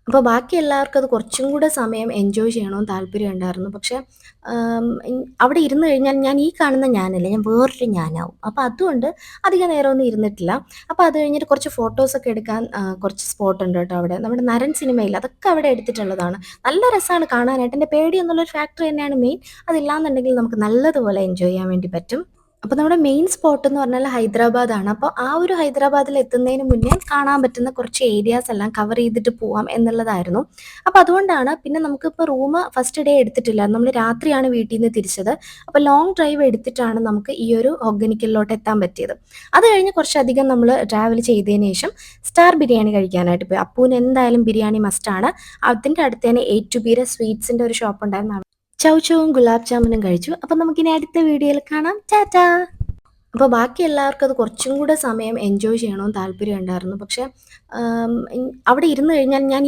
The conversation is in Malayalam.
അപ്പോൾ ബാക്കി എല്ലാവർക്കും അത് കുറച്ചും കൂടെ സമയം എൻജോയ് ചെയ്യണമെന്ന് താല്പര്യം ഉണ്ടായിരുന്നു. പക്ഷേ അവിടെ ഇരുന്ന് കഴിഞ്ഞാൽ ഞാൻ ഈ കാണുന്ന ഞാനല്ല, ഞാൻ വേറൊരു ഞാനാവും. അപ്പോൾ അതുകൊണ്ട് അധികം നേരമൊന്നും ഇരുന്നിട്ടില്ല. അപ്പോൾ അത് കഴിഞ്ഞിട്ട് കുറച്ച് ഫോട്ടോസൊക്കെ എടുക്കാൻ കുറച്ച് സ്പോട്ട് ഉണ്ട് കേട്ടോ അവിടെ. നമ്മുടെ നരൻ സിനിമയില്ലേ അതൊക്കെ അവിടെ എടുത്തിട്ടുള്ളതാണ്. നല്ല രസമാണ് കാണാനായിട്ട്. എൻ്റെ പേടി എന്നുള്ളൊരു ഫാക്ടർ തന്നെയാണ് മെയിൻ. അതില്ലാന്നുണ്ടെങ്കിൽ നമുക്ക് നല്ലതുപോലെ എൻജോയ് ചെയ്യാൻ വേണ്ടി പറ്റും. അപ്പോൾ നമ്മുടെ മെയിൻ സ്പോട്ട് എന്ന് പറഞ്ഞാൽ ഹൈദരാബാദാണ്. അപ്പോൾ ആ ഒരു ഹൈദരാബാദിൽ എത്തുന്നതിന് മുന്നേ കാണാൻ പറ്റുന്ന കുറച്ച് ഏരിയാസ് എല്ലാം കവർ ചെയ്തിട്ട് പോവാം എന്നുള്ളതായിരുന്നു. അപ്പോൾ അതുകൊണ്ടാണ് പിന്നെ നമുക്കിപ്പോൾ റൂം ഫസ്റ്റ് ഡേ എടുത്തിട്ടില്ല. നമ്മൾ രാത്രിയാണ് വീട്ടിൽ നിന്ന് തിരിച്ചത്. അപ്പോൾ ലോങ് ഡ്രൈവ് എടുത്തിട്ടാണ് നമുക്ക് ഈ ഒരു ഹൊഗനിക്കലിലോട്ട് എത്താൻ പറ്റിയത്. അത് കഴിഞ്ഞ് കുറച്ചധികം നമ്മൾ ട്രാവൽ ചെയ്തതിന് ശേഷം സ്റ്റാർ ബിരിയാണി കഴിക്കാനായിട്ട് പോയി. അപ്പൂന് എന്തായാലും ബിരിയാണി മസ്റ്റാണ്. അതിൻ്റെ അടുത്ത് തന്നെ എ ടു ബിയുടെ സ്വീറ്റ്സിൻ്റെ ഒരു ഷോപ്പ് ഉണ്ടായിരുന്നു. ചൗചൗവും ഗുലാബ് ജാമുനും കഴിച്ചു. അപ്പം നമുക്കിനി അടുത്ത വീഡിയോയിൽ കാണാം. ടാറ്റാ. അപ്പോൾ ബാക്കി എല്ലാവർക്കും അത് കുറച്ചും കൂടെ സമയം എൻജോയ് ചെയ്യണമെന്ന് താല്പര്യം ഉണ്ടായിരുന്നു. പക്ഷേ അവിടെ ഇരുന്ന് കഴിഞ്ഞാൽ ഞാൻ ഈ